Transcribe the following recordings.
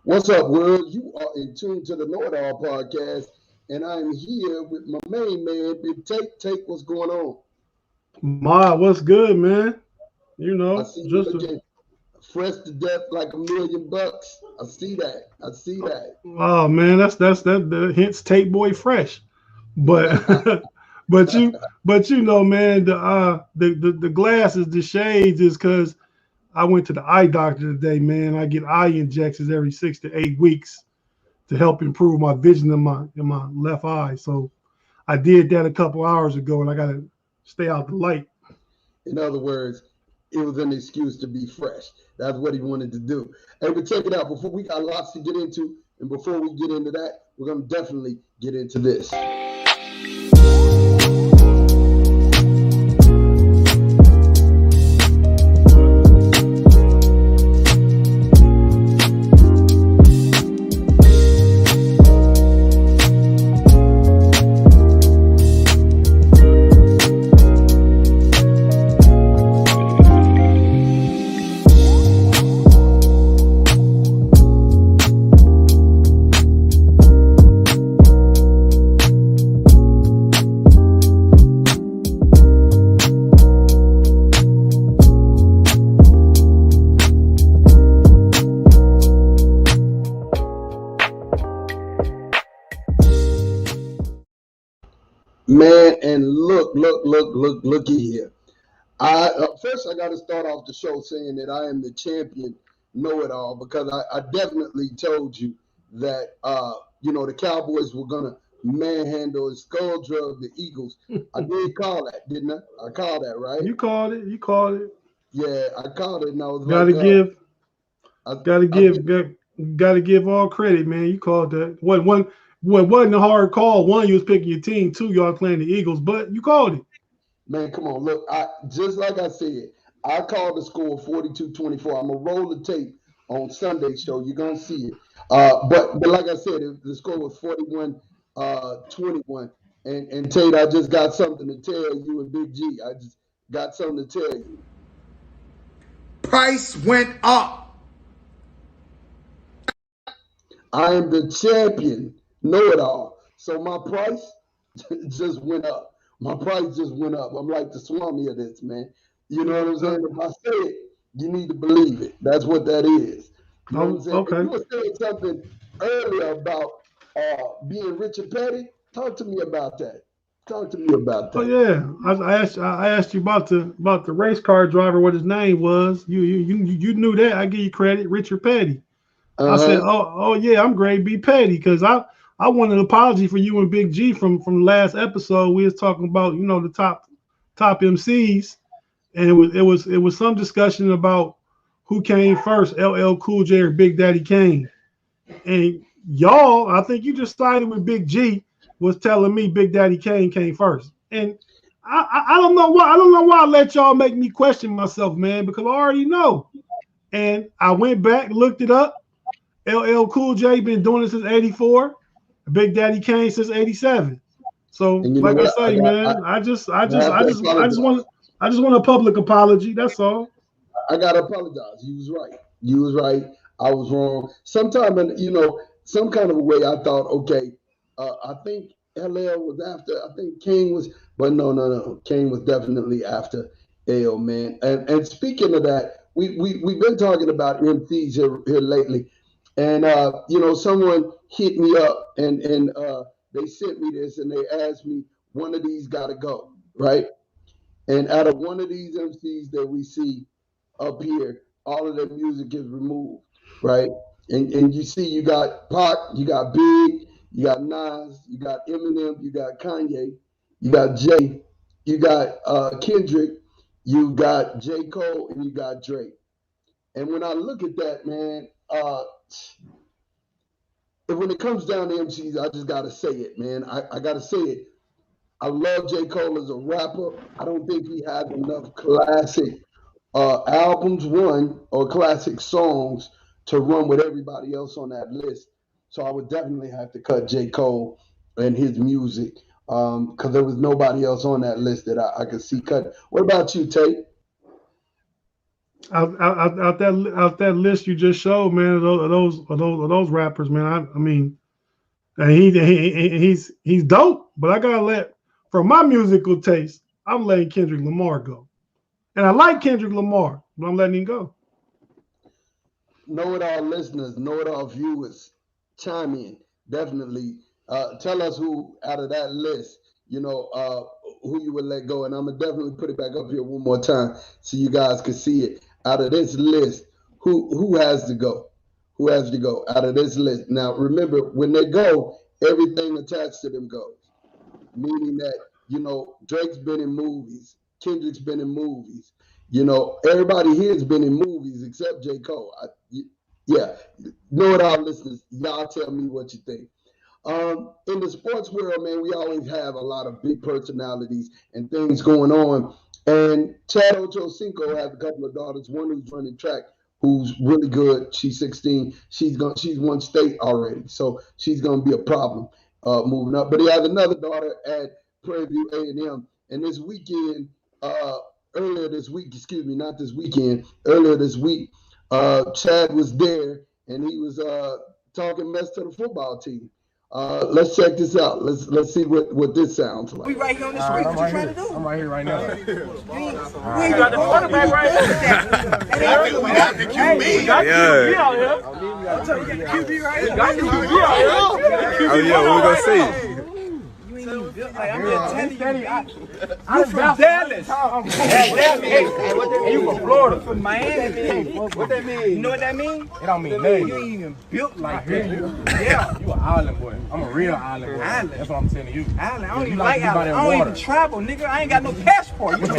What's up, world? You are in tune to the KnoItAllz podcast, and I'm here with my main man, Big Take. Take, what's going on? Ma, what's good, man? You I know, see you just looking fresh to death like $1 million. I see that. I see that. oh man, that's the hence Tate Boy Fresh. But but you know, man, the glasses, the shades is because I went to the eye doctor today, man. I get eye injections every 6 to 8 weeks to help improve my vision in my left eye. So I did that a couple hours ago, and I gotta stay out the light. In other words, it was an excuse to be fresh. That's what he wanted to do. Hey, but check it out. Before we got lots to get into, and before we get into that, we're gonna definitely get into this. Man, and looky here. I first I got to start off the show saying that I am the champion know-it-all because I definitely told you that the Cowboys were gonna manhandle and skull drug the Eagles. I did call that, didn't I? I called that, right? You called it. You called it. Yeah, I called it, and I was Gotta like, give. I, Gotta I give. think, Gotta give all credit, man. You called that. What wasn't a hard call. One, you was picking your team. Two, y'all playing the Eagles, but you called it. man, come on, look, I just like I said, I called the score 42-24. I'm gonna roll the tape on Sunday's show. You're gonna see it. But like I said, the score was 41-21. And Tate, I just got something to tell you and Big G. I just got something to tell you. Price went up. I am the champion, know it all. So my price just went up. My price just went up. I'm like the Swami of this, man. You know what I'm saying? If I say it, you need to believe it. That's what that is. You know what I'm saying? And you Okay. were saying something earlier about being rich and petty. Talk to me about that. Talk to me about Oh that. yeah. I asked you about the race car driver, what his name was. You knew that. I give you credit, Richard Petty. I said, Uh-huh. oh yeah, I'm great. Be petty because I want an apology for you and Big G from the last episode. We was talking about the top MCs, and it was some discussion about who came first, LL Cool J or Big Daddy Kane. And y'all, I think you just sided with Big G, was telling me Big Daddy Kane came first. And I don't know why. I don't know why I let y'all make me question myself, man, because I already know. And I went back, looked it up. LL Cool J been doing it since '84. Big Daddy Kane since '87. So, And you know like I what? say, man, I have to apologize. I just want a public apology. That's all. I gotta apologize. You was right. You was right. I was wrong. Sometime in some kind of a way, I thought, okay, I think LL was after. I think King was, but no. King was definitely after L, man. And speaking of that, we've been talking about MCs here lately, and someone hit me up and they sent me this and they asked me one of these got to go, right? And out of one of these MCs that we see up here, all of their music is removed, right? And you see, you got Pac, you got Big, you got Nas, you got Eminem, you got Kanye, you got Jay, you got Kendrick, you got J. Cole, and you got Drake. And when I look at that, man, when it comes down to MCs, I just gotta say it, man. I gotta say it. I love J. Cole as a rapper. I don't think he has enough classic albums, one, or classic songs to run with everybody else on that list. So I would definitely have to cut J. Cole and his music because there was nobody else on that list that I could see cut. What about you, Tate? Out that list you just showed, man, of those rappers, man. I mean, and he's dope, but I gotta let for my musical taste, I'm letting Kendrick Lamar go, and I like Kendrick Lamar, but I'm letting him go. KnoItAllz listeners, KnoItAllz viewers, chime in. Definitely tell us who out of that list, who you would let go. And I'm going to definitely put it back up here one more time so you guys can see it. Out of this list, who has to go? Who has to go out of this list? Now, remember, when they go, everything attached to them goes. Meaning that, Drake's been in movies, Kendrick's been in movies. Everybody here's been in movies except J. Cole. Yeah, KnoItAllz listeners, y'all tell me what you think. In the sports world, man, we always have a lot of big personalities and things going on. And Chad Ochocinco has a couple of daughters. One who's running track, who's really good. She's 16. She's won state already, so she's gonna be a problem moving up. But he has another daughter at Prairie View A&M. And this weekend, earlier this week, not this weekend, earlier this week, Chad was there and he was talking mess to the football team. Let's check this out. Let's see what this sounds like. We right here on the street. What you trying to do? I'm right here right now. We ain't got the quarterback right here. We got the QB. Yeah. QB right here. Got the QB out here. Oh yeah, what we gonna see? I'm just telling you. I'm from Dallas. You from Florida? From Miami. What that mean? You know what that means? It don't mean nothing. You ain't even built like that. Yeah. You an island boy. I'm a real island boy. Island. That's what I'm telling you. Island. I don't even like like island. I don't even travel, nigga. I ain't got no passport. You know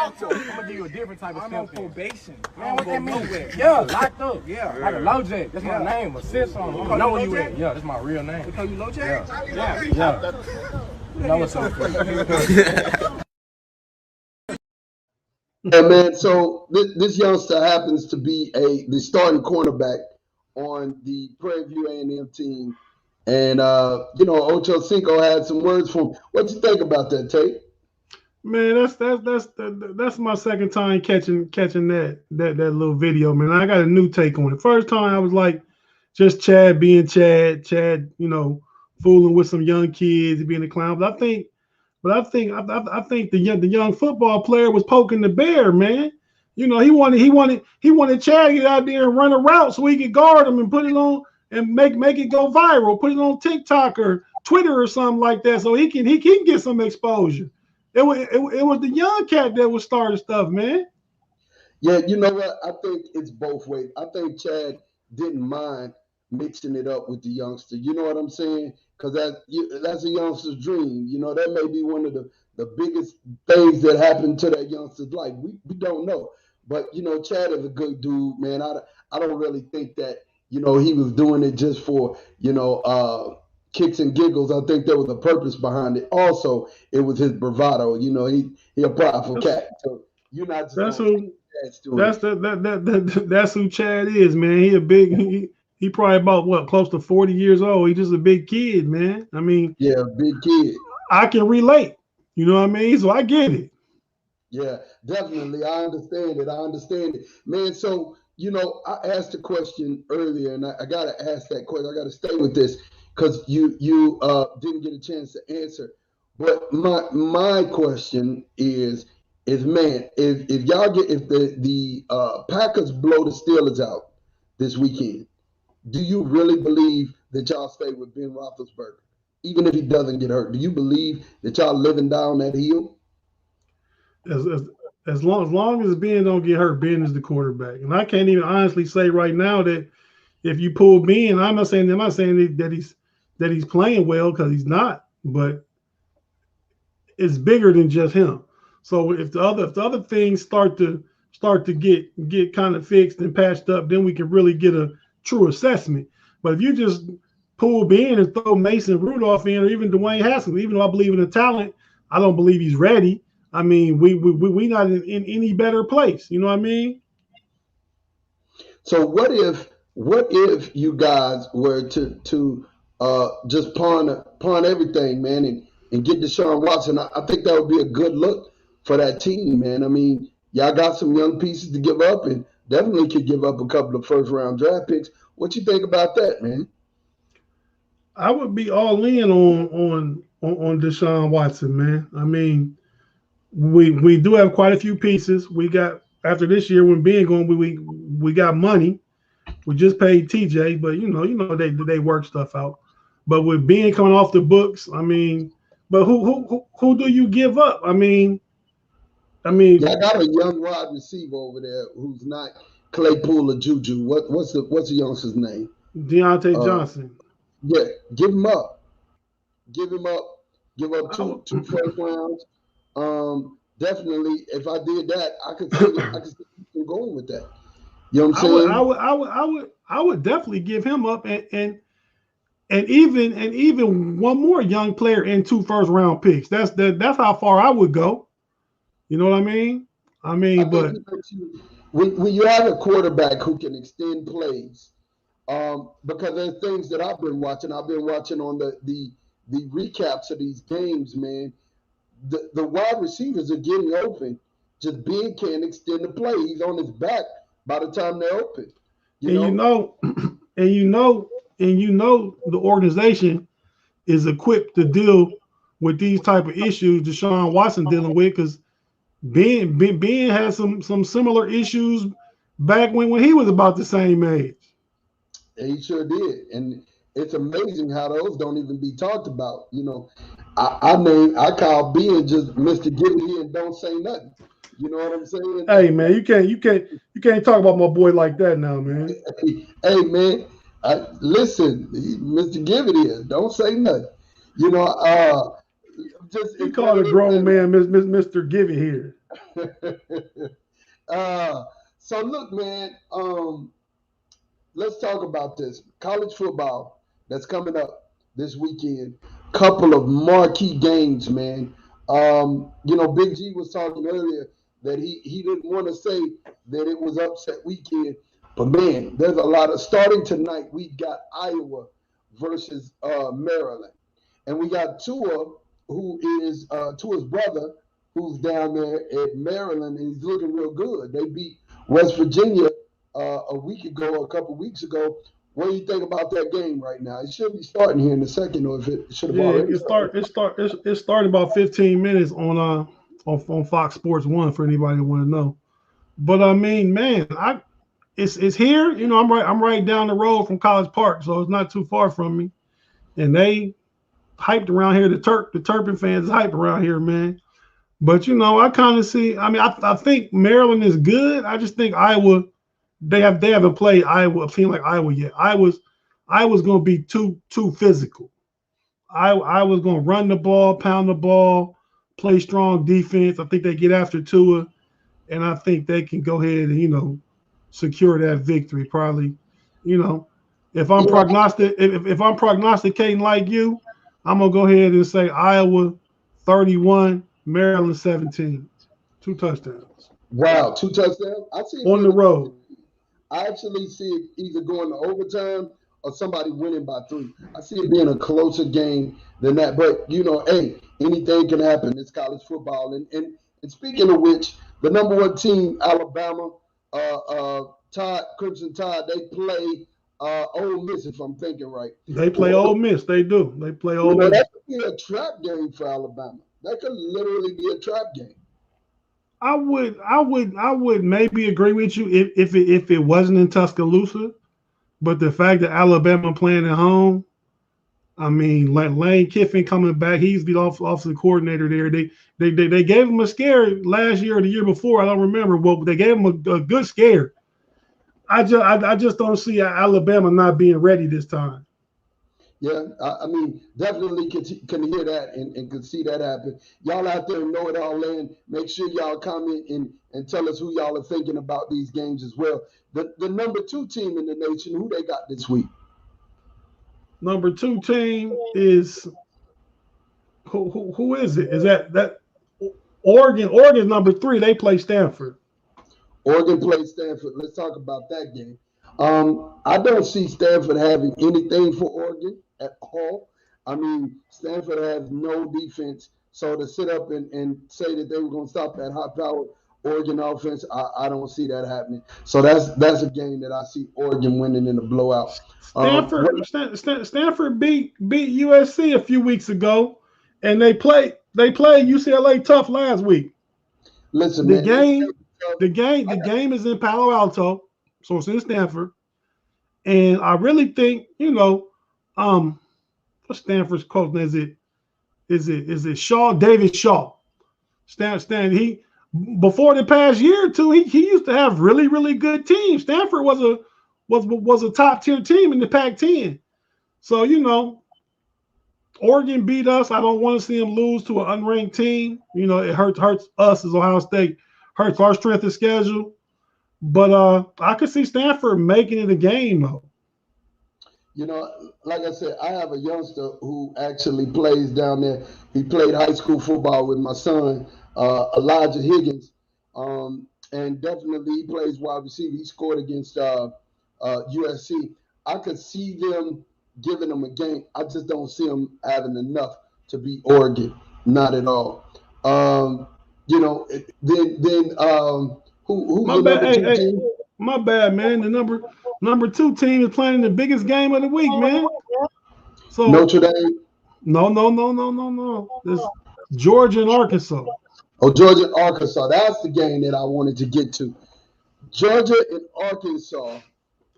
I'm gonna give you a different type of I'm stuff. on probation. Man, what that mean? Yeah, locked up. Yeah, like a LoJack. That's my name. A sis on. I know where you at. Yeah, that's my real name. They call you LoJack? Yeah. You know what's up? Yeah, man. So this youngster happens to be the starting cornerback on the Prairie View A&M team, and Ochocinco had some words for him. What you think about that, Tate? Man, that's my second time catching that little video, man. I got a new take on it. First time I was like, just Chad being Chad, fooling with some young kids, being a clown. But I think the young football player was poking the bear, man. He wanted Chad to get out there and run a route so he could guard him and put it on and make it go viral, put it on TikTok or Twitter or something like that, so he can get some exposure. It was the young cat that was starting stuff, man. Yeah, you know what? I think it's both ways. I think Chad didn't mind mixing it up with the youngster. You know what I'm saying? Because that's a youngster's dream. That may be one of the biggest things that happened to that youngster's life. We don't know. But, Chad is a good dude, man. I don't really think that, he was doing it just for, kicks and giggles. I think there was a purpose behind it. Also, it was his bravado. He a prideful cat. So you're not just that's who Chad is, man. He probably about close to 40 years old. He's just a big kid, man. I mean, yeah, big kid. I can relate. You know what I mean? So I get it. Yeah, definitely. I understand it. Man, so I asked a question earlier, and I gotta ask that question. I gotta stay with this because you didn't get a chance to answer. But my question is man, if the Packers blow the Steelers out this weekend, do you really believe that y'all stay with Ben Roethlisberger, even if he doesn't get hurt? Do you believe that y'all living down that hill? As long as Ben don't get hurt, Ben is the quarterback, and I can't even honestly say right now that if you pull Ben, I'm not saying that he's playing well, because he's not, but it's bigger than just him. So if the other things start to get kind of fixed and patched up, then we can really get a true assessment. But if you just pull Ben and throw Mason Rudolph in, or even Dwayne Haskins, even though I believe in the talent, I don't believe he's ready. I mean, we not in any better place. You know what I mean? So what if you guys were to just pawn everything, man, and get Deshaun Watson? I think that would be a good look for that team, man. I mean, y'all got some young pieces to give up, and definitely could give up a couple of first-round draft picks. What you think about that, man? I would be all in on Deshaun Watson, man. I mean, we do have quite a few pieces. We got after this year when being going, we got money. We just paid TJ, but you know they work stuff out. But with being coming off the books, I mean, but who do you give up? I mean, Yeah, I got a young wide receiver over there who's not Claypool or Juju. What's the youngster's name? Deontay Johnson. Yeah, give him up. Give him up. Give up two first rounds. Definitely, if I did that, I could see him going with that. You know what I'm saying? I would definitely give him up and even one more young player and 2 first-round picks. That's how far I would go. You know what I mean? But when you have a quarterback who can extend plays, because there's things that I've been watching. I've been watching on the recaps of these games, man. The wide receivers are getting open. Just Big can't extend the play. He's on his back by the time they're open. You know, the organization is equipped to deal with these type of issues Deshaun Watson dealing with, because Ben had some similar issues back when he was about the same age. He sure did, and it's amazing how those don't even be talked about. You know, I call Ben just Mr. Give It Here and don't say nothing. You know what I'm saying? Hey man, you can't talk about my boy like that now, man. Hey man, listen, Mr. Give It Here, don't say nothing. You know, You call a grown man Mr. Give It Here. So look, man, let's talk about this. College football that's coming up this weekend. Couple of marquee games, man. You know, Big G was talking earlier that he didn't want to say that it was upset weekend. But man, there's a lot of starting tonight. We got Iowa versus Maryland. And we got Tua, who is Tua's brother, who's down there at Maryland, and he's looking real good. They beat West Virginia a couple weeks ago. What do you think about that game right now? It should be starting here in a second, or if it should have already started. It's starting about 15 minutes on Fox Sports 1 for anybody who want to know. But I mean, man, it's here. You know, I'm right down the road from College Park, so it's not too far from me. And they hyped around here. The Turpin fans is hyped around here, man. But you know, I kind of see. I mean, I think Maryland is good. I just think Iowa. They haven't played Iowa, a team like Iowa yet. I was going to be too physical. I was going to run the ball, pound the ball, play strong defense. I think they get after Tua, and I think they can go ahead and secure that victory. Probably, if I'm prognosticating like you, I'm gonna go ahead and say Iowa 31, Maryland 17, 2 touchdowns. Wow, 2 touchdowns. I see on the road. I actually see it either going to overtime or somebody winning by 3. I see it being a closer game than that. But, hey, anything can happen. It's college football. And speaking of which, the number 1 team, Alabama, Crimson Tide, they play Ole Miss, if I'm thinking right. They play Ole Miss. They do. They play Ole Miss. That could be a trap game for Alabama. That could literally be a trap game. I would maybe agree with you if it wasn't in Tuscaloosa, but the fact that Alabama playing at home, I mean, Lane Kiffin coming back, he's the offensive coordinator there. They gave him a scare last year or the year before, I don't remember. Well, they gave him a good scare. I just don't see Alabama not being ready this time. Yeah, I mean, definitely can hear that and can see that happen. Y'all out there know it all, land. Make sure y'all comment and tell us who y'all are thinking about these games as well. The number 2 team in the nation, who they got this week? Number 2 team is who is it? Is that Oregon? Oregon's number 3. They play Stanford. Oregon plays Stanford. Let's talk about that game. I don't see Stanford having anything for Oregon at all. I mean, Stanford has no defense, So to sit up and say that they were going to stop that high-powered Oregon offense, I don't see that happening. So that's a game that I see Oregon winning in a blowout. Stanford beat USC a few weeks ago, and they played UCLA tough last week. Listen, the man, game is in Palo Alto, so it's in Stanford, and I really think what's Stanford's coach? Is it Shaw? David Shaw. He before the past year or two, he used to have really, really good teams. Stanford was a top tier team in the Pac-10. So, Oregon beat us. I don't want to see them lose to an unranked team. It hurts us as Ohio State, hurts our strength of schedule. But I could see Stanford making it a game, though. Like I said, I have a youngster who actually plays down there. He played high school football with my son, Elijah Higgins, and definitely he plays wide receiver. He scored against USC. I could see them giving them a game. I just don't see them having enough to beat Oregon. Not at all. Who my bad, my bad, man. The number 2 team is playing the biggest game of the week, man. So Notre Dame. No. It's Georgia and Arkansas. Oh, Georgia and Arkansas. That's the game that I wanted to get to. Georgia and Arkansas.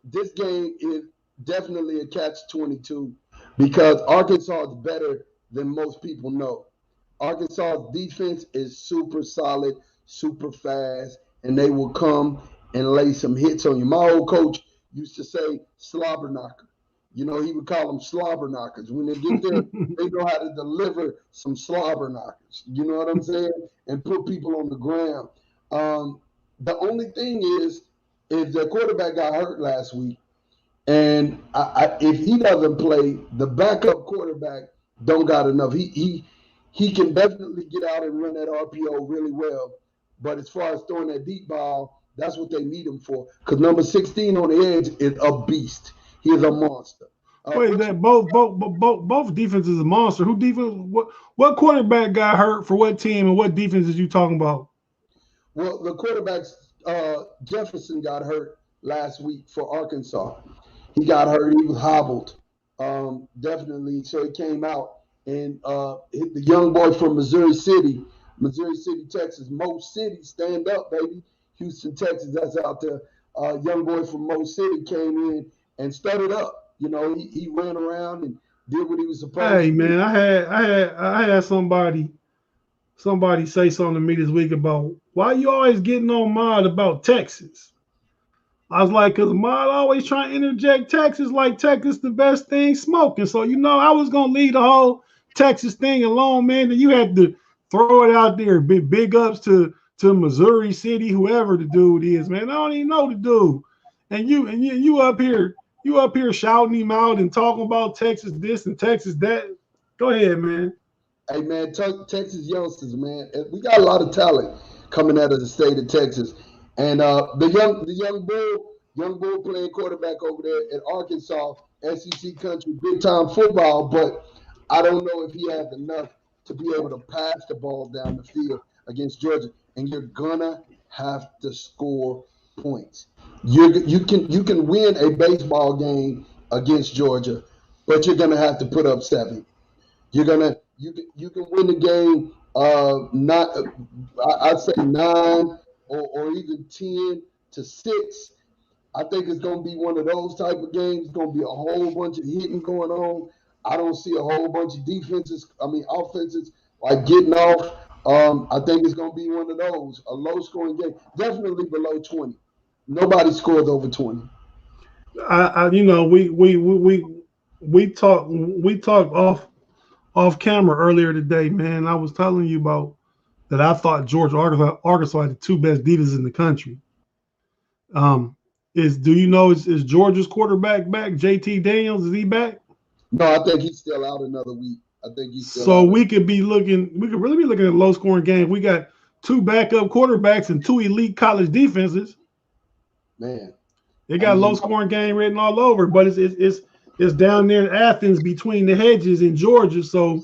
This game is definitely a catch-22 because Arkansas is better than most people know. Arkansas's defense is super solid, super fast, and they will come and lay some hits on you. My old coach used to say slobber knocker. He would call them slobber knockers. When they get there, they know how to deliver some slobber knockers. You know what I'm saying? And put people on the ground. The only thing is the quarterback got hurt last week. And if he doesn't play, the backup quarterback don't got enough. He can definitely get out and run that RPO really well. But as far as throwing that deep ball, that's what they need him for. Because number 16 on the edge is a beast. He is a monster. Both defenses are a monster. What quarterback got hurt for what team and what defenses you talking about? Well, the quarterbacks, Jefferson got hurt last week for Arkansas. He got hurt. He was hobbled, definitely. So he came out and hit the young boy from Missouri City, Texas. Mo City, stand up, baby. Houston, Texas, that's out there. Young boy from Mo City came in and started up. He ran around and did what he was supposed to. Hey, man, I had somebody say something to me this week about why you always getting on Mod about Texas. I was like, because Mod always trying to interject Texas like Texas the best thing smoking. So, I was going to leave the whole Texas thing alone, man. Then you had to throw it out there. Big ups to Missouri City, whoever the dude is, man. I don't even know the dude. And you up here shouting him out and talking about Texas this and Texas that. Go ahead, man. Hey, man, Texas youngsters, man. We got a lot of talent coming out of the state of Texas. And the young bull playing quarterback over there at Arkansas, SEC country, big time football, but I don't know if he has enough to be able to pass the ball down the field against Georgia. And you're gonna have to score points. You can win a baseball game against Georgia, but you're gonna have to put up 7. You can win the game I'd say 9 or even 10-6. I think it's going to be one of those type of games. It's going to be a whole bunch of hitting going on. I don't see a whole bunch of offenses like getting off. I think it's going to be one of those, a low-scoring game, definitely below 20. Nobody scores over 20. We talked off camera earlier today, man. I was telling you about that. I thought Georgia, Arkansas had the 2 best defenses in the country. Is Georgia's quarterback back? JT Daniels, is he back? No, I think he's still out another week. I think he's still so out. We could really be looking at a low scoring game. We got 2 backup quarterbacks and 2 elite college defenses. Man, they got a low scoring game written all over, but it's down there in Athens between the hedges in Georgia. So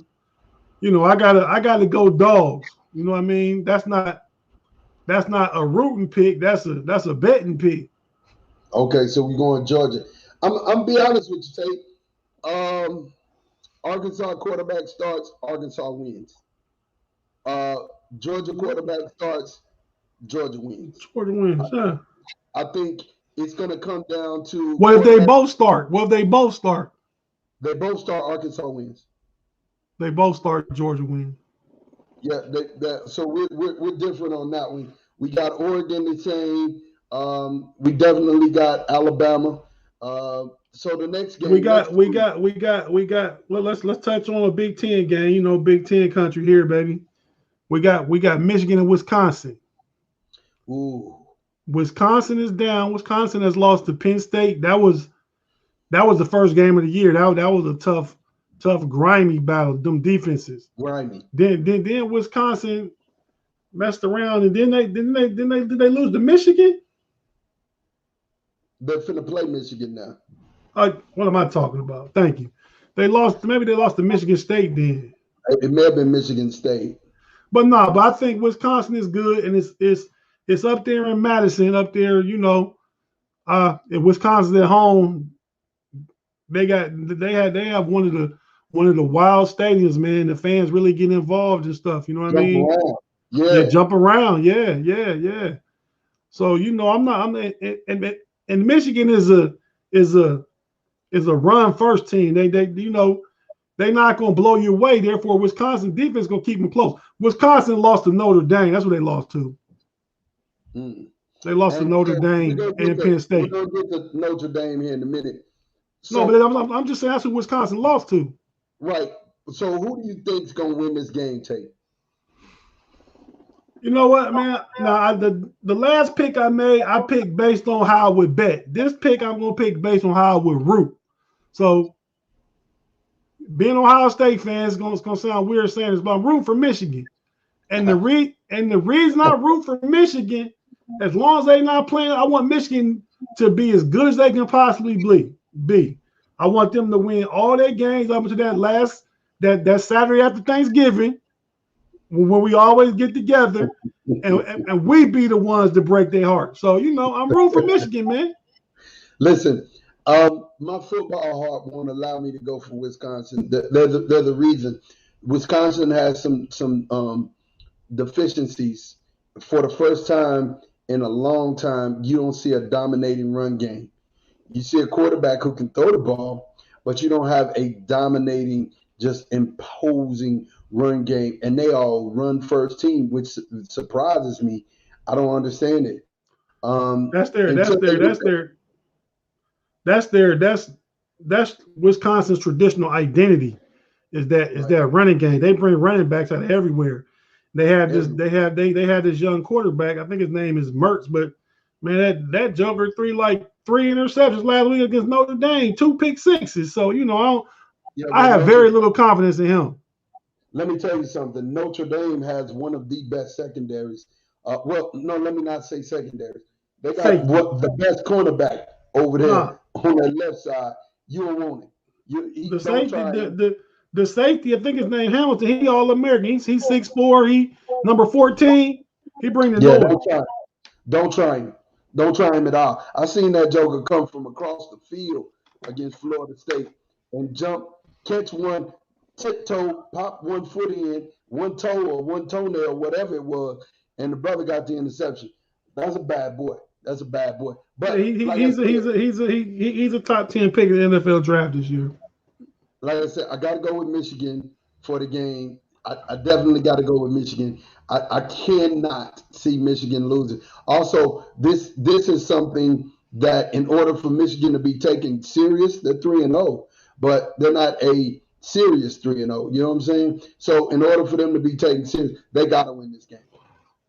you know, I gotta go Dogs. You know what I mean? That's not a rooting pick. That's a betting pick. Okay, so we're going Georgia. I'm be honest with you, Tate. Arkansas quarterback starts, Arkansas wins. Uh, Georgia quarterback starts, Georgia wins. Georgia wins. Yeah. I think it's going to come down to What if they both start? What if they both start? They both start, Arkansas wins. They both start, Georgia wins. Yeah, so we're different on that one. We got Oregon the same. We definitely got Alabama. So the next game we got. Well, let's touch on a Big Ten game. You know, Big Ten country here, baby. We got Michigan and Wisconsin. Ooh. Wisconsin is down. Wisconsin has lost to Penn State. That was the first game of the year. That was a tough, grimy battle. Them defenses. Grimy. Then Wisconsin messed around, and did they lose to Michigan? They're finna play Michigan now. What am I talking about? Thank you. Maybe they lost to Michigan State then. It may have been Michigan State. But I think Wisconsin is good, and it's up there in Madison, up there, you know. If Wisconsin's at home, they have one of the wild stadiums, man. The fans really get involved and stuff. You know what I mean? Yeah, jump around. Yeah. So you know, and Michigan is a run first team. They you know, they're not going to blow you away. Therefore, Wisconsin defense is going to keep them close. Wisconsin lost to Notre Dame. That's what they lost to. They lost to Notre Dame and Penn State. We're going to get to Notre Dame here in a minute. So, no, but I'm just saying that's who Wisconsin lost to. Right. So who do you think is going to win this game, Tate? You know what, man? Now, the last pick I made, I picked based on how I would bet. This pick, I'm going to pick based on how I would root. So, being Ohio State fans, it's going to sound weird saying this, but I'm rooting for Michigan. And the reason I root for Michigan, as long as they're not playing, I want Michigan to be as good as they can possibly be. I want them to win all their games up until that Saturday after Thanksgiving, when we always get together, and we be the ones to break their heart. So, you know, I'm rooting for Michigan, man. Listen, my football heart won't allow me to go for Wisconsin. They're the reason. Wisconsin has some deficiencies. For the first time in a long time, you don't see a dominating run game. You see a quarterback who can throw the ball, but you don't have a dominating, just imposing run game. And they all run first team, which surprises me. I don't understand it. That's Wisconsin's traditional identity. Is that running game? They bring running backs out of everywhere. They had this young quarterback. I think his name is Mertz, but man, that Joker threw like 3 interceptions last week against Notre Dame, 2 pick sixes. So you know, I have very little confidence in him. Let me tell you something. Notre Dame has one of the best secondaries. Well, no, let me not say secondaries. They got the best cornerback over there on that left side. You don't want it. The safety, I think his name Hamilton. He All-American. He's 6'4". He number 14. He bring the noise. Don't try him. Don't try him at all. I seen that Joker come from across the field against Florida State and jump, catch one, tiptoe, pop one foot in, one toe or one toenail, whatever it was, and the brother got the interception. That's a bad boy. But he's a top 10 pick in the NFL draft this year. Like I said, I got to go with Michigan for the game. I definitely got to go with Michigan. I cannot see Michigan losing. Also, this is something that in order for Michigan to be taken serious, they're 3-0, but they're not a serious 3-0. You know what I'm saying? So in order for them to be taken serious, they got to win this game.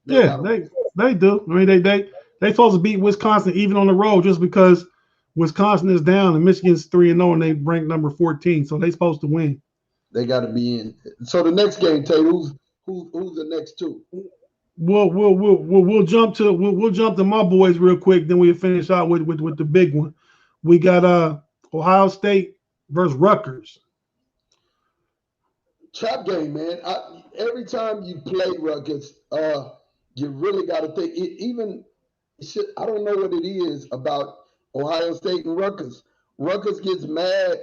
They do. I mean, they supposed to beat Wisconsin even on the road just because Wisconsin is down and Michigan's 3-0 and they rank number 14, so they supposed to win. They got to be in. So the next game, Tate, who's the next two? We'll jump to my boys real quick. Then we'll finish out with the big one. We got Ohio State versus Rutgers. Trap game, man. Every time you play Rutgers, you really got to think. I don't know what it is about Ohio State and Rutgers. Rutgers gets mad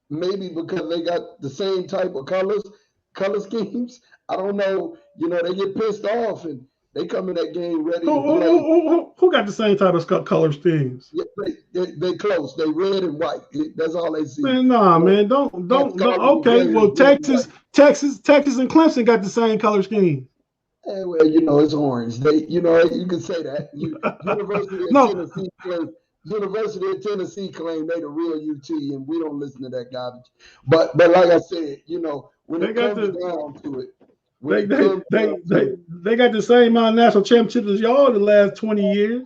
maybe because they got the same type of color schemes. I don't know. They get pissed off and they come in that game ready to play. Who got the same type of color schemes? Yeah, they close. They red and white. That's all they see. Man, nah, man, don't. Okay, well, Texas and Clemson got the same color scheme. Well, it's orange. You can say that. University of Tennessee claim they the real UT, and we don't listen to that garbage. But like I said, when it comes down to it, they got the same amount of national championships as y'all the last 20 years.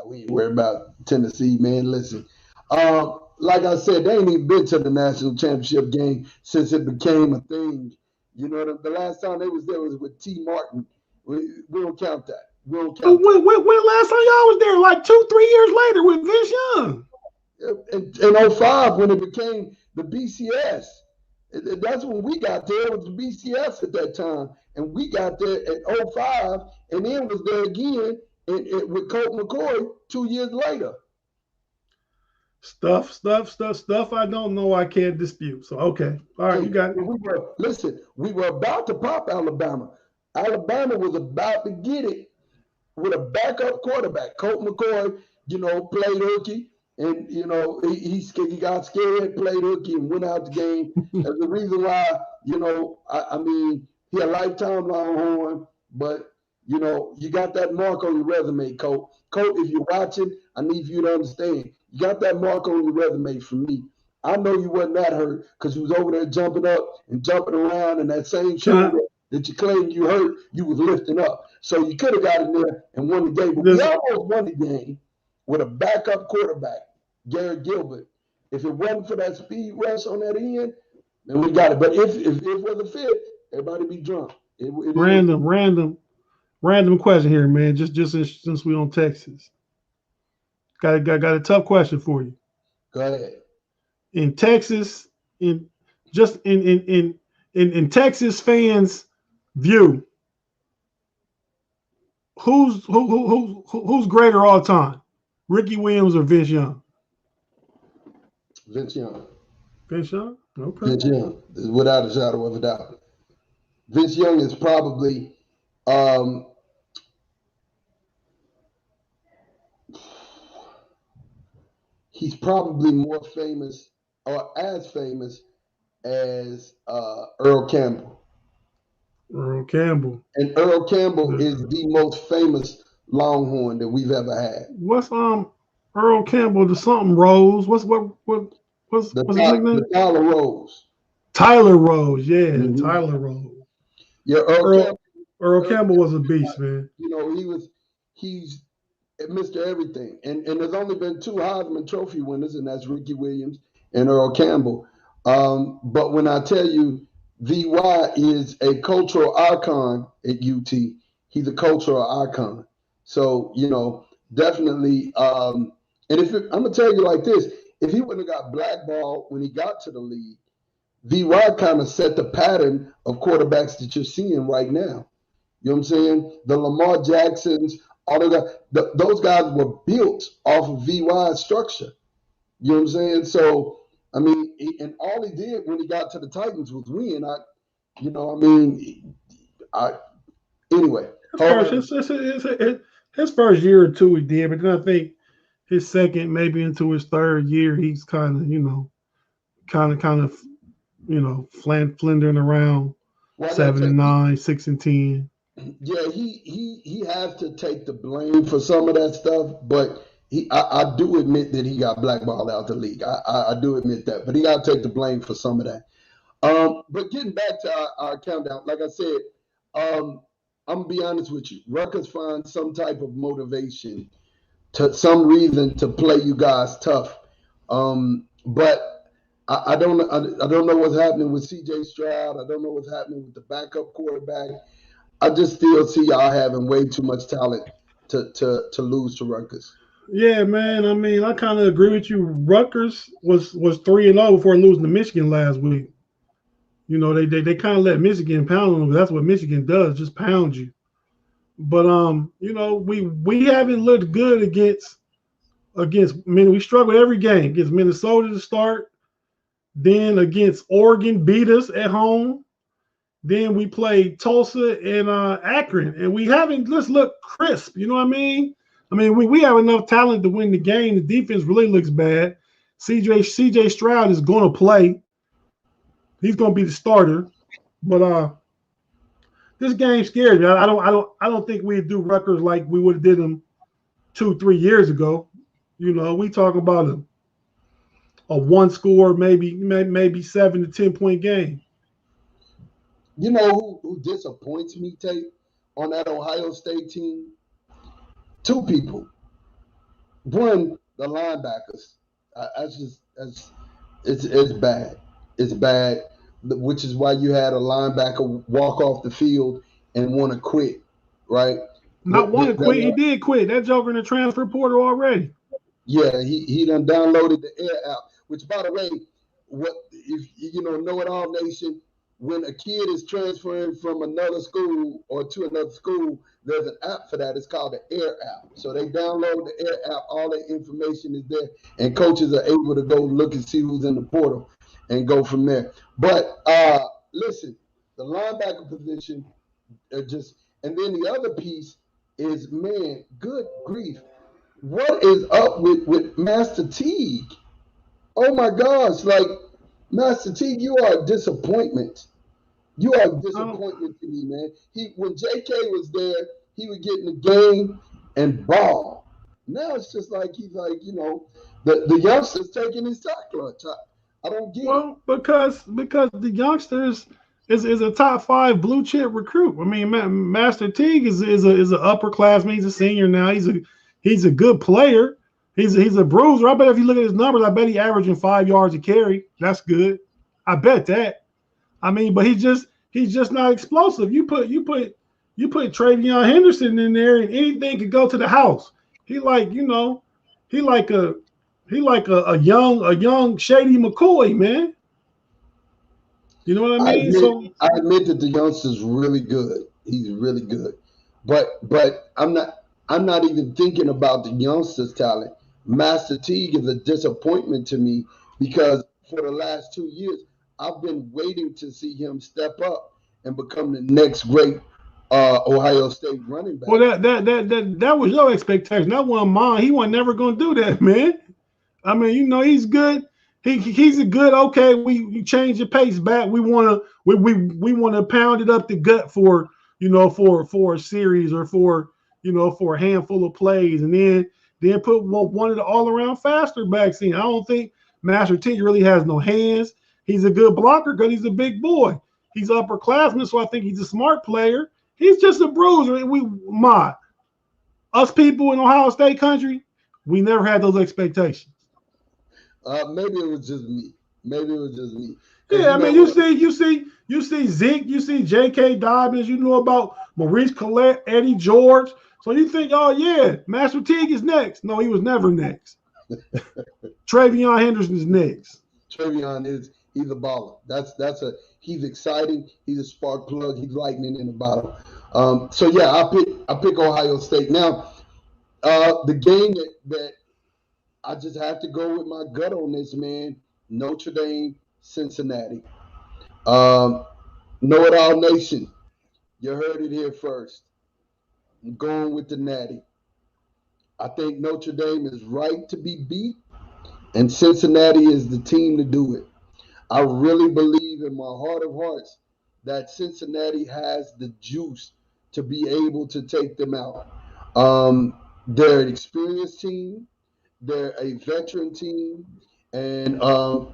We ain't worried about Tennessee, man. Listen, like I said, they ain't even been to the national championship game since it became a thing. The last time they was there was with T. Martin. We don't count that. When last time y'all was there? Like 2-3 years later with Vince Young. In 05 when it became the BCS. That's when we got there. It was the BCS at that time. And we got there at 05 and then was there again with Colt McCoy 2 years later. Stuff I don't know I can't dispute. So, okay. All right, you got it. We were about to pop Alabama. Alabama was about to get it with a backup quarterback. Colt McCoy, played hooky. And, he got scared, played hooky, and went out the game. That's the reason why, he a lifetime Longhorn, but, you got that mark on your resume, Colt. Colt, if you're watching, I need you to understand. You got that mark on your resume from me. I know you wasn't that hurt because you was over there jumping up and jumping around, and that same shoulder that you claimed you hurt, you was lifting up. So you could have got in there and won the game. But we almost won the game with a backup quarterback, Garrett Gilbert. If it wasn't for that speed rush on that end, then we got it. But if it was a fit, everybody be drunk. Random question here, man. Just since we on Texas, got a tough question for you. Go ahead. In Texas, in Texas fans' view, who's greater all time, Ricky Williams or Vince Young? Vince Young. Vince Young? Okay. Vince Young, without a shadow of a doubt. Vince Young is probably he's probably more famous or as famous as Earl Campbell. Earl Campbell. And Earl Campbell is the most famous Longhorn that we've ever had. What's Earl Campbell? The something Rose? What's his nickname? Tyler Rose. Tyler Rose, yeah, Tyler Rose. Yeah, Earl Campbell was a beast, man. He's Mr. Everything. And there's only been 2 Heisman Trophy winners, and that's Ricky Williams and Earl Campbell. But when I tell you VY is a cultural icon at UT, he's a cultural icon. So, definitely. And I'm going to tell you like this, if he wouldn't have got blackballed when he got to the league, VY kind of set the pattern of quarterbacks that you're seeing right now. You know what I'm saying? The Lamar Jacksons, all of that, those guys were built off of VY's structure. You know what I'm saying? So, and all he did when he got to the Titans was win. Anyway. His first year or two he did, but then I think his second, maybe into his third year, he's kind of flindering around 7-9, 6-10. Yeah, he has to take the blame for some of that stuff, but I do admit that he got blackballed out the league. I do admit that, but he got to take the blame for some of that. But getting back to our countdown, like I said, I'm going to be honest with you. Rutgers finds some type of motivation, some reason to play you guys tough. But I don't know what's happening with C.J. Stroud. I don't know what's happening with the backup quarterback. I just still see y'all having way too much talent to lose to Rutgers. Yeah, man. I kind of agree with you. Rutgers was 3-0 before losing to Michigan last week. You know, they kind of let Michigan pound them. That's what Michigan does, just pound you. But you know, we haven't looked good against. I mean, we struggled every game against Minnesota to start. Then against Oregon, beat us at home. Then we played Tulsa and Akron, and we haven't just looked crisp. You know what I mean? I mean, we have enough talent to win the game. The defense really looks bad. CJ Stroud is going to play. He's going to be the starter. But this game scares me. I don't think we'd do Rutgers like we would have did them 2-3 years ago. You know, we talk about a one score, maybe 7 to 10 point game. You know who disappoints me, Tate, on that Ohio State team? Two people. One, the linebackers. It's bad. It's bad, which is why you had a linebacker walk off the field and want to quit, right? Not want to quit. He did quit. That joker in the transfer portal already. Yeah, he done downloaded the Air app, which, by the way, if you know it all nation, when a kid is transferring from another school or to another school, there's an app for that. It's called the Air app. So they download the Air app. All the information is there, and coaches are able to go look and see who's in the portal and go from there. But listen, the linebacker position and then the other piece is, man, good grief. What is up with Master Teague? Oh my gosh, like, Master Teague, you are a disappointment. You are a disappointment to me, man. When JK was there, he would get in the game and ball. Now it's just like he's like, you know, the youngsters taking his sack lunch. I don't get it. Well, because the youngsters is a top 5 blue chip recruit. I mean, Master Teague is an upperclassman. He's a senior now. He's a good player. He's a bruiser. I bet if you look at his numbers, I bet he's averaging 5 yards a carry. That's good. I bet that. I mean, but he's just not explosive. You put Travion Henderson in there, and anything could go to the house. He like a young Shady McCoy, man. You know what I mean? I admit that the youngster's really good. He's really good, but I'm not even thinking about the youngster's talent. Master Teague is a disappointment to me because for the last 2 years, I've been waiting to see him step up and become the next great Ohio State running back. Well, that was your expectation. That wasn't mine. He wasn't never going to do that, man. I mean, you know, he's good. He's a good. Okay, we change the pace back. We want to pound it up the gut for a series or for a handful of plays, and then put one of the all-around faster backs in. I don't think Master Teague really has no hands. He's a good blocker because he's a big boy. He's upperclassman, so I think he's a smart player. He's just a bruiser. And us people in Ohio State country, we never had those expectations. Maybe it was just me. Yeah, I mean, you see Zeke, you see J.K. Dobbins, you know about Maurice Collette, Eddie George. So you think, oh yeah, Master Teague is next. No, he was never next. Travion Henderson is next. Travion he's a baller. He's exciting. He's a spark plug. He's lightning in the bottle. So yeah, I pick Ohio State. Now, the game that I just have to go with my gut on this, man. Notre Dame, Cincinnati. KnoItAllz Nation. You heard it here first. I'm going with the Natty. I think Notre Dame is right to be beat, and Cincinnati is the team to do it. I really believe in my heart of hearts that Cincinnati has the juice to be able to take them out. They're an experienced team. They're a veteran team, and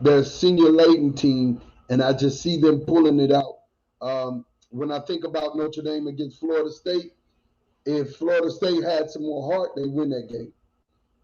they're a senior-laden team, and I just see them pulling it out. When I think about Notre Dame against Florida State, if Florida State had some more heart, they win that game.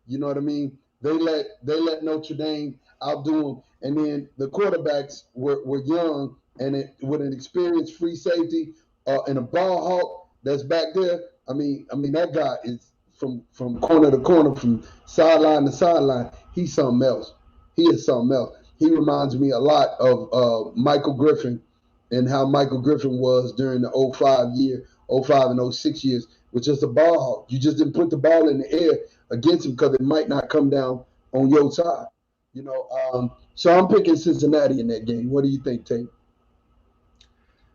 You know what I mean? They let Notre Dame outdo them, and then the quarterbacks were young, and with an experienced free safety and a ball hawk that's back there. I mean that guy is from corner to corner, from sideline to sideline. He's something else. He is something else. He reminds me a lot of Michael Griffin and how Michael Griffin was during the 05 and 06 years, was just a ball hawk. You just didn't put the ball in the air against him because it might not come down on your side. So I'm picking Cincinnati in that game. What do you think, Tate?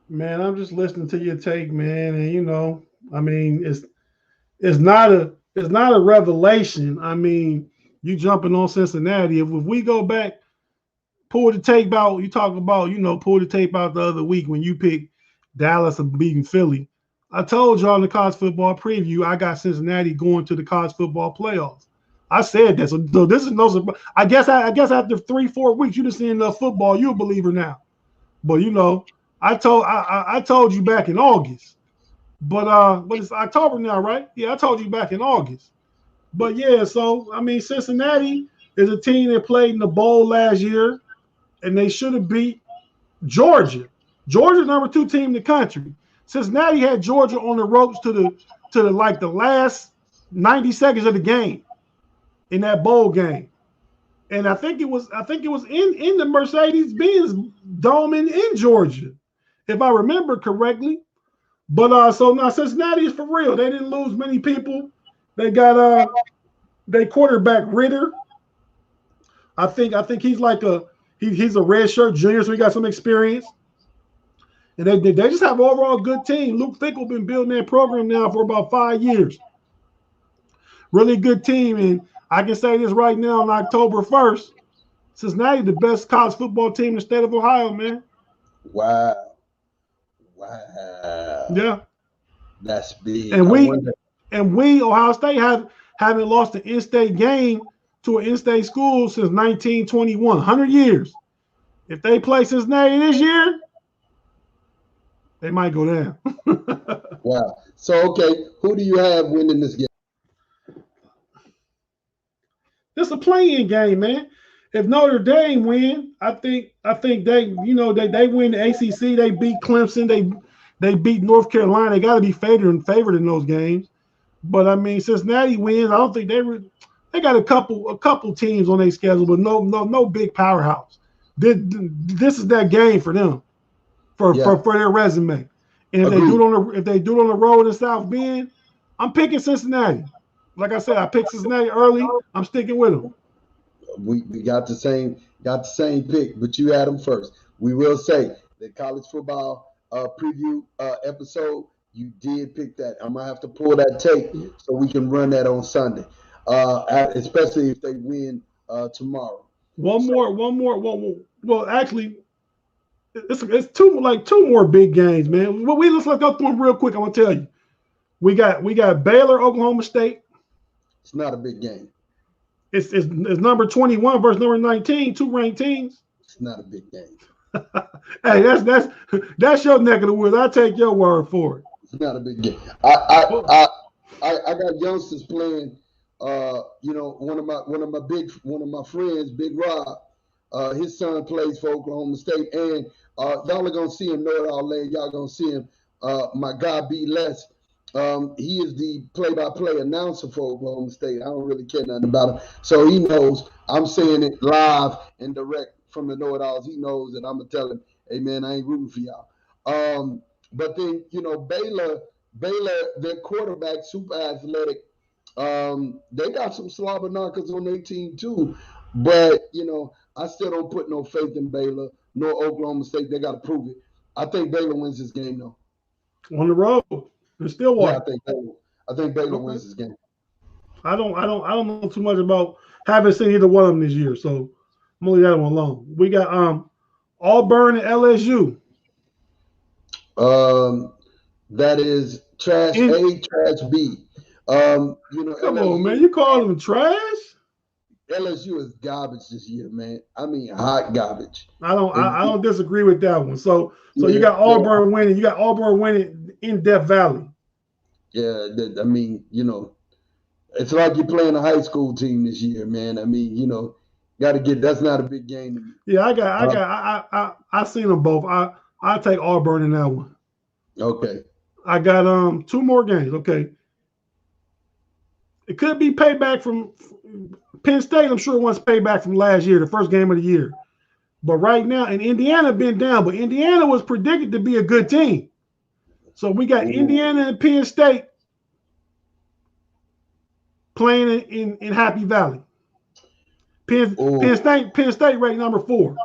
Man, I'm just listening to your take, man, and I mean, it's not a revelation. I mean, you jumping on Cincinnati. If we go back, pull the tape out. You talk about, pull the tape out the other week when you picked Dallas and beating Philly. I told y'all in the college football preview, I got Cincinnati going to the college football playoffs. I said that. So this is no surprise. I guess after 3-4 weeks, you just seen enough football, you're a believer now. But I told you back in August. But it's October now, right? Yeah, I told you back in August. But yeah, so I mean, Cincinnati is a team that played in the bowl last year, and they should have beat Georgia. Georgia's number 2 team in the country. Cincinnati had Georgia on the ropes to the last 90 seconds of the game in that bowl game. And I think it was in the Mercedes-Benz Dome in Georgia, if I remember correctly. But so now Cincinnati is for real. They didn't lose many people. They got their quarterback Ritter. I think he's like he's a red shirt junior, so he got some experience. And they just have an overall good team. Luke Fickell been building that program now for about 5 years. Really good team. And I can say this right now on October 1st, Cincinnati the best college football team in the state of Ohio, man. Wow. Yeah. That's big. And we Ohio State haven't lost an in-state game to an in-state school since 1921, 100 years. If they play Cincinnati this year, they might go down. Wow. So, okay, who do you have winning this game? It's a play-in game, man. If Notre Dame win, I think they they win the ACC. They beat Clemson. They beat North Carolina. They got to be favored in those games. But I mean, Cincinnati wins. I don't think they got a couple teams on their schedule, but no big powerhouse. This is that game for them, for their resume. And if they do it on the road in South Bend, I'm picking Cincinnati. Like I said, I picked Cincinnati early. I'm sticking with them. We got the same pick, but you had them first. We will say the college football preview episode, you did pick that. I'm gonna have to pull that tape so we can run that on Sunday, especially if they win tomorrow. One more. Well, actually, it's two more big games, man. Let's go through them real quick. I'm gonna tell you, we got Baylor, Oklahoma State. It's not a big game. It's number 21 versus number 19, 2 ranked teams. It's not a big game. Hey, that's your neck of the woods. I take your word for it. It's not a big game. I got youngsters playing. One of my friends, Big Rob, his son plays for Oklahoma State, and y'all are gonna see him. KnoItAllz land. Y'all gonna see him. My guy B. Les. He is the play-by-play announcer for Oklahoma State. I don't really care nothing about him. So he knows I'm saying it live and direct from the KnoItAllz. He knows that I'm going to tell him, hey, man, I ain't rooting for y'all. But then, Baylor, their quarterback, super athletic. They got some slobber knockers on their team too. But, I still don't put no faith in Baylor nor Oklahoma State. They got to prove it. I think Baylor wins this game, though. On the road. Still yeah, I think Baylor wins this game. I don't know too much about. Haven't seen either one of them this year, so I'm only that one alone. We got Auburn and LSU. That is trash A, trash B. Come LSU, on, man, you call them trash? LSU is garbage this year, man. I mean, hot garbage. I don't disagree with that one. So you got Auburn winning. You got Auburn winning in Death Valley. Yeah, I mean, it's like you're playing a high school team this year, man. I mean, got to get. That's not a big game. Yeah, I seen them both. I take Auburn in that one. Okay. I got 2 more games. Okay. It could be payback from Penn State. I'm sure it wants payback from last year, the first game of the year. But right now, and Indiana been down, but Indiana was predicted to be a good team. So we got Indiana and Penn State playing in Happy Valley. Penn State ranked number 4.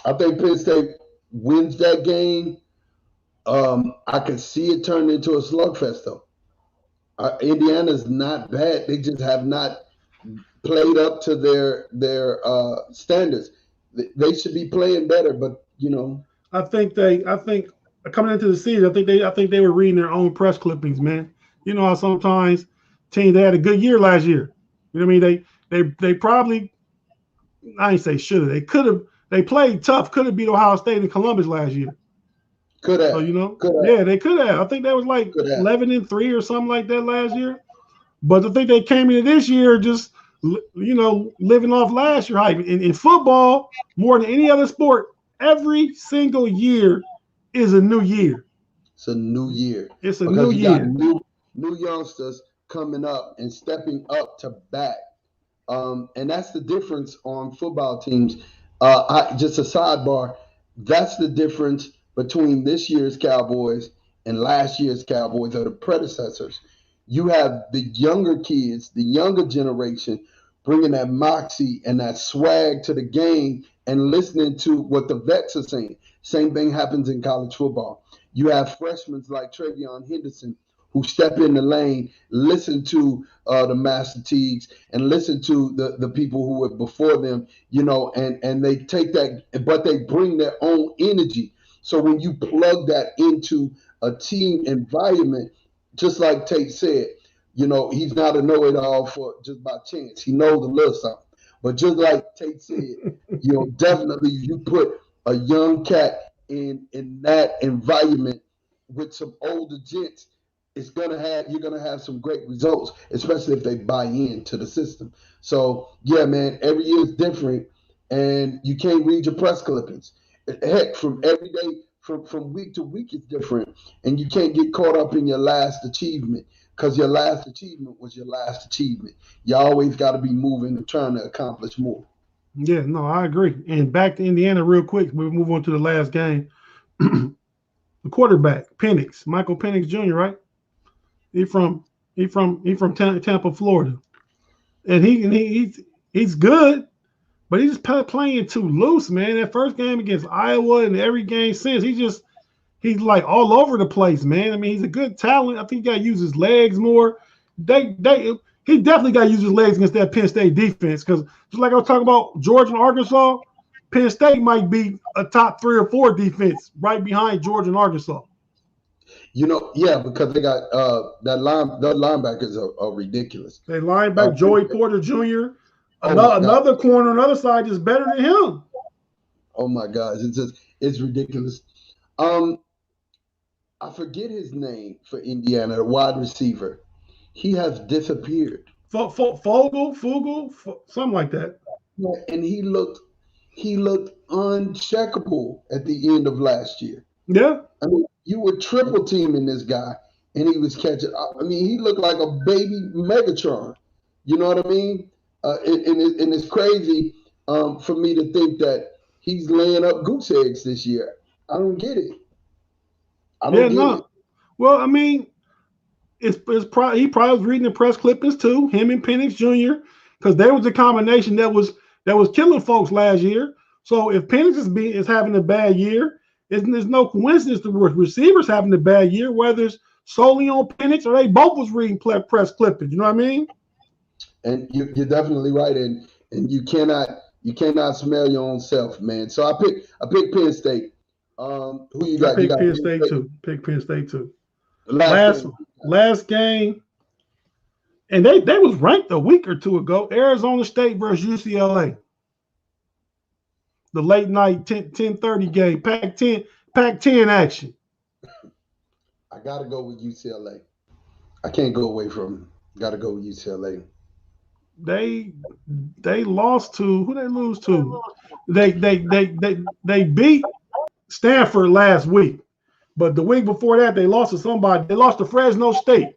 I think Penn State wins that game. I can see it turn into a slugfest, though. Indiana's not bad. They just have not played up to their standards. They should be playing better, but I think coming into the season, I think they were reading their own press clippings, man. You know how sometimes teams, they had a good year last year. You know what I mean? They probably, I ain't say should have. They could have. They played tough. Could have beat Ohio State and Columbus last year. Could have. So yeah, they could have. I think that was like 11-3 or something like that last year. But I think they came into this year just living off last year hype. In football, more than any other sport, every single year is a new year. It's a new year. It's a new year. Got new youngsters coming up and stepping up to bat. And that's the difference on football teams. Just a sidebar, that's the difference between this year's Cowboys and last year's Cowboys, or the predecessors. You have the younger kids, the younger generation, bringing that moxie and that swag to the game and listening to what the vets are saying. Same thing happens in college football. You have freshmen like Travion Henderson who step in the lane, listen to the Master Teagues and listen to the people who were before them, and they take that, but they bring their own energy. So when you plug that into a team environment, just like Tate said, he's not a know-it-all for just by chance. He knows a little something. But just like Tate said, definitely you put a young cat in that environment with some older gents, you're gonna have some great results, especially if they buy into the system. So yeah, man, every year is different, and you can't read your press clippings. Heck, from every day, from week to week is different, and you can't get caught up in your last achievement, because your last achievement was your last achievement. You always got to be moving and trying to accomplish more. Yeah, no, I agree. And back to Indiana real quick. We'll move on to the last game. The quarterback, Michael Penix Jr., right? He from Tampa, Florida, and he's good, but he's just playing too loose, man. That first game against Iowa and every game since, he's like all over the place, man. I mean, he's a good talent. I think he got to use his legs more. He definitely got to use his legs against that Penn State defense, because just like I was talking about Georgia and Arkansas, Penn State might be a top 3 or 4 defense right behind Georgia and Arkansas. Because they got their linebackers are ridiculous. They linebacker Joey Porter Jr. Another corner on the other side is better than him. Oh my gosh, it's ridiculous. I forget his name for Indiana, the wide receiver. He has disappeared. Fogel, something like that. Yeah, and he looked uncheckable at the end of last year. Yeah. I mean, you were triple teaming this guy, and he was catching. I mean, he looked like a baby Megatron. You know what I mean? And it's crazy for me to think that he's laying up goose eggs this year. I don't get it. I don't get it. Well, I mean, he probably was reading the press clippings too. Him and Penix Jr., because there was a combination that was killing folks last year. So if Penix is having a bad year, there's no coincidence the receivers having a bad year, whether it's solely on Penix or they both was reading press clippings. You know what I mean? And you're definitely right, and you cannot smell your own self, man. So I pick Penn State. Who you got? Pick Penn State too. Pick Penn State too. Last game, and they was ranked a week or two ago. Arizona State versus UCLA. The late night 10:30 game, Pac-10 action. I gotta go with UCLA. I can't go away from them. Gotta go with UCLA. They lost to who? They lose to? They beat Stanford last week, but the week before that they lost to somebody. They lost to Fresno State.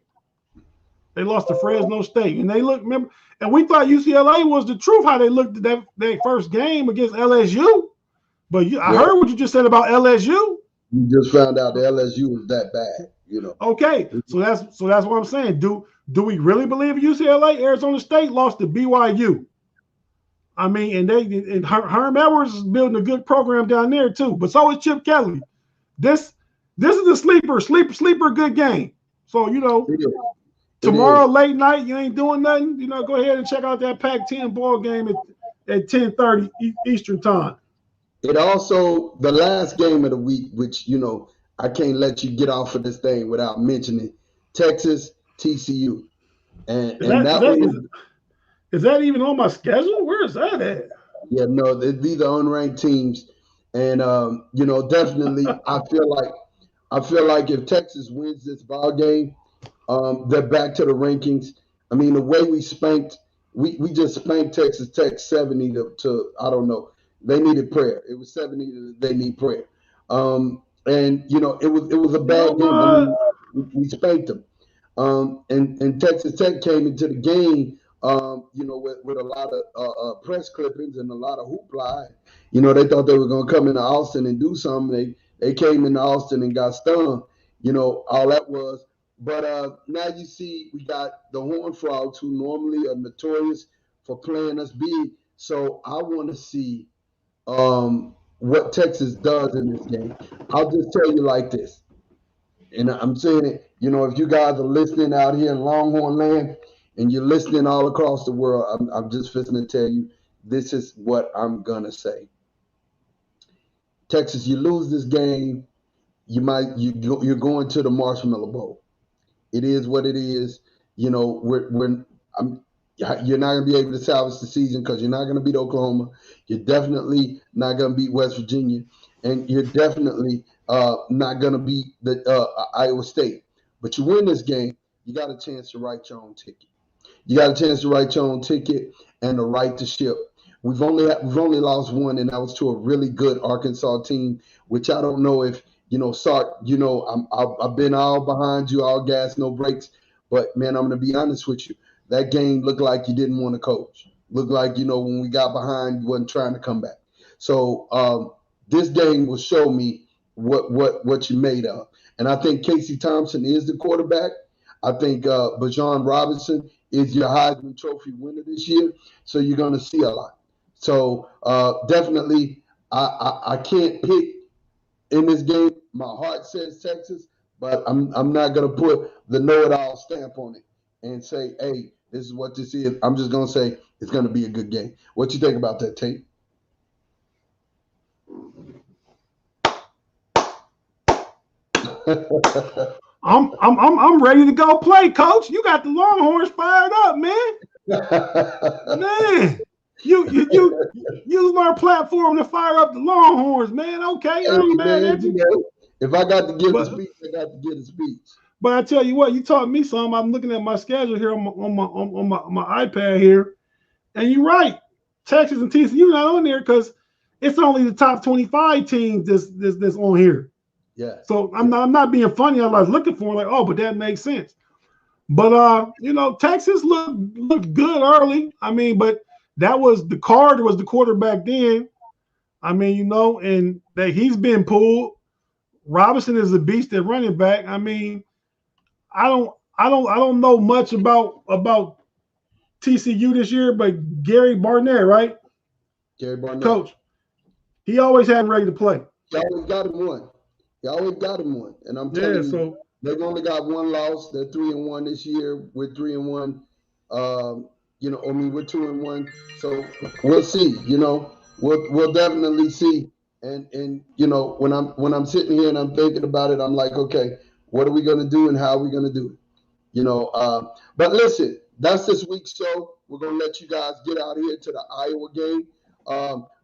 And remember, and we thought UCLA was the truth. How they looked at that first game against LSU. But I heard what you just said about LSU. You just found out the LSU was that bad, you know. Okay, so that's what I'm saying. Do we really believe UCLA? Arizona State lost to BYU. I mean, and Herm Edwards is building a good program down there too. But so is Chip Kelly. This is a sleeper good game. So tomorrow late night, you ain't doing nothing. Go ahead and check out that Pac-10 ball game at 10:30 Eastern time. It also, the last game of the week, which, I can't let you get off of this thing without mentioning Texas, TCU. And is that even on my schedule? Where is that at? Yeah, no, these are unranked teams. And, definitely I feel like if Texas wins this ball game, they're back to the rankings. I mean, the way we just spanked Texas Tech 70 to I don't know. They needed prayer. It was 70 to they need prayer. And it was a bad game. I mean, we spanked them. And Texas Tech came into the game, with a lot of press clippings and a lot of hoopla. They thought they were going to come into Austin and do something. They came into Austin and got stung. All that was. But now you see we got the Horned Frogs, who normally are notorious for playing us big. So I want to see what Texas does in this game. I'll just tell you like this, and I'm saying it, if you guys are listening out here in Longhorn land and you're listening all across the world, I'm just fixing to tell you, this is what I'm going to say. Texas, you lose this game, you're going to the Marshmallow Bowl. It is what it is. You're not going to be able to salvage the season because you're not going to beat Oklahoma. You're definitely not going to beat West Virginia. And you're definitely not going to beat the Iowa State. But you win this game, you got a chance to write your own ticket. You got a chance to write your own ticket and the right to ship. We've only lost one, and that was to a really good Arkansas team, which I don't know if, Sark, I've been all behind you, all gas, no brakes. But, man, I'm going to be honest with you. That game looked like you didn't want to coach. Looked like, when we got behind, you wasn't trying to come back. So this game will show me what you made of. And I think Casey Thompson is the quarterback. I think Bijan Robinson is your Heisman Trophy winner this year. So you're going to see a lot. So definitely I can't pick in this game. My heart says Texas, but I'm not going to put the know-it-all stamp on it and say, hey, this is what this is. I'm just going to say it's going to be a good game. What you think about that, Tate? I'm ready to go play, Coach. You got the Longhorns fired up, man. Man, you use our platform to fire up the Longhorns, man. Okay, I'm mad at you. If I got to give a speech, I got to give a speech. But I tell you what, you taught me something. I'm looking at my schedule here on my iPad here, and you're right. Texas and TCU not on there because it's only the top 25 teams that's on here. Yeah. So I'm not being funny. I was looking for like, but that makes sense. But Texas looked good early. I mean, but that was the Carter was the quarterback then. I mean, and that he's been pulled. Robinson is a beast at running back. I mean, I don't know much about TCU this year, but Gary Barnett, right? Gary Barnett, coach. He always had him ready to play. He always got him one. And I'm telling you, they've only got one loss. They're 3-1 this year. We're 3-1. We're 2-1. So we'll see. We'll definitely see. And when I'm sitting here and I'm thinking about it, I'm like, okay, what are we going to do and how are we going to do it? But listen, that's this week's show. We're going to let you guys get out here to the Iowa game.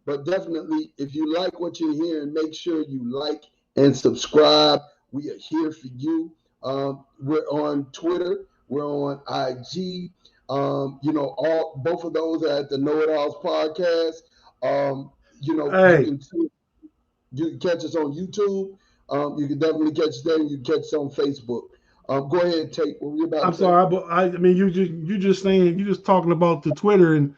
But definitely, if you like what you're hearing, make sure you like and subscribe. We are here for you. We're on Twitter. We're on IG. Both of those are at the KnoItAllz podcast. You can catch us on YouTube. You can definitely catch us there. You can catch us on Facebook. Go ahead, Tate. What were you about to say? I'm sorry, but I mean, you just talking about the Twitter and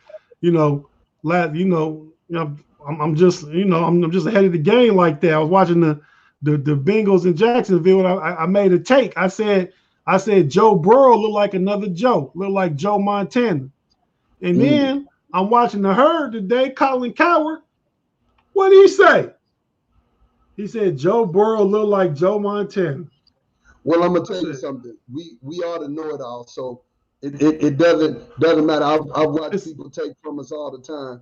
I'm just, I'm just ahead of the game like that. I was watching the Bengals in Jacksonville. And I made a take. I said Joe Burrow looked like another Joe, looked like Joe Montana. And then I'm watching the Herd today. Colin Coward, what did he say? He said Joe Burrow looked like Joe Montana. Well, I'm gonna tell you something. We ought to know it all. So it doesn't matter. I've watched people take from us all the time.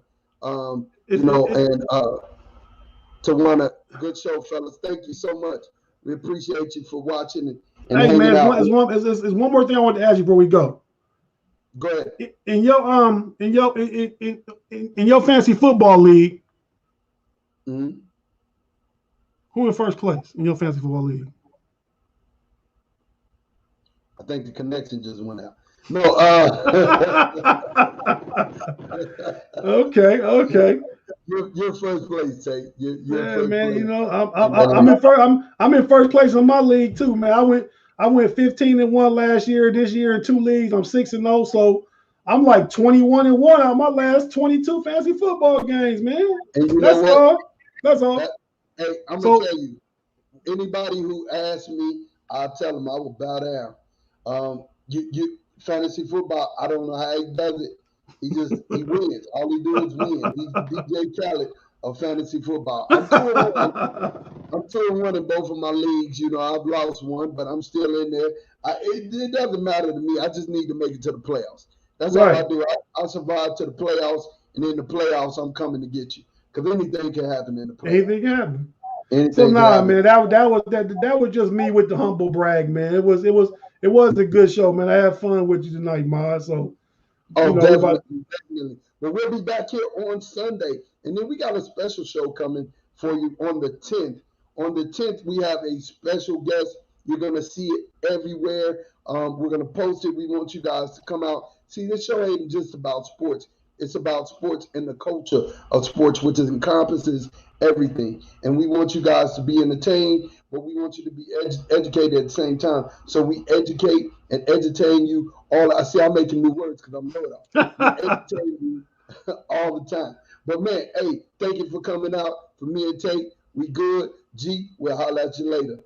To want a good show, fellas. Thank you so much. We appreciate you for watching and hey man, out. There's one more thing I want to ask you before we go. Go ahead. In your fantasy football league, who in first place in your fantasy football league? I think the connection just went out. No. Okay. You're first place, Tate. Yeah, man. Place. I'm in first place in my league too, man. I went 15-1 last year. This year in 2 leagues, I'm 6-0. So I'm like 21-1 out of my last 22 fantasy football games, man. And That's all. Hey, I'm gonna tell you. Anybody who asks me, I'll tell them I will bow down. You fantasy football. I don't know how he does it. He wins. All he do is win. He's the DJ Khaled of fantasy football. I'm 2-1 in both of my leagues. I've lost one, but I'm still in there. It doesn't matter to me. I just need to make it to the playoffs. That's all I do. I survive to the playoffs, and in the playoffs, I'm coming to get you. Because anything can happen in the playoffs. Anything can happen. Man, that was just me with the humble brag, man. It was a good show, man. I had fun with you tonight, Ma. So. Definitely. But we'll be back here on Sunday. And then we got a special show coming for you on the 10th. On the 10th, we have a special guest. You're going to see it everywhere. We're going to post it. We want you guys to come out. See, this show ain't just about sports. It's about sports and the culture of sports, which encompasses everything. And we want you guys to be entertained, but we want you to be educated at the same time. So we educate and entertain you all. I see I'm making new words because I'm know-it-all. We entertain you all the time. But, man, hey, thank you for coming out. For me and Tate, we good. G, we'll holler at you later.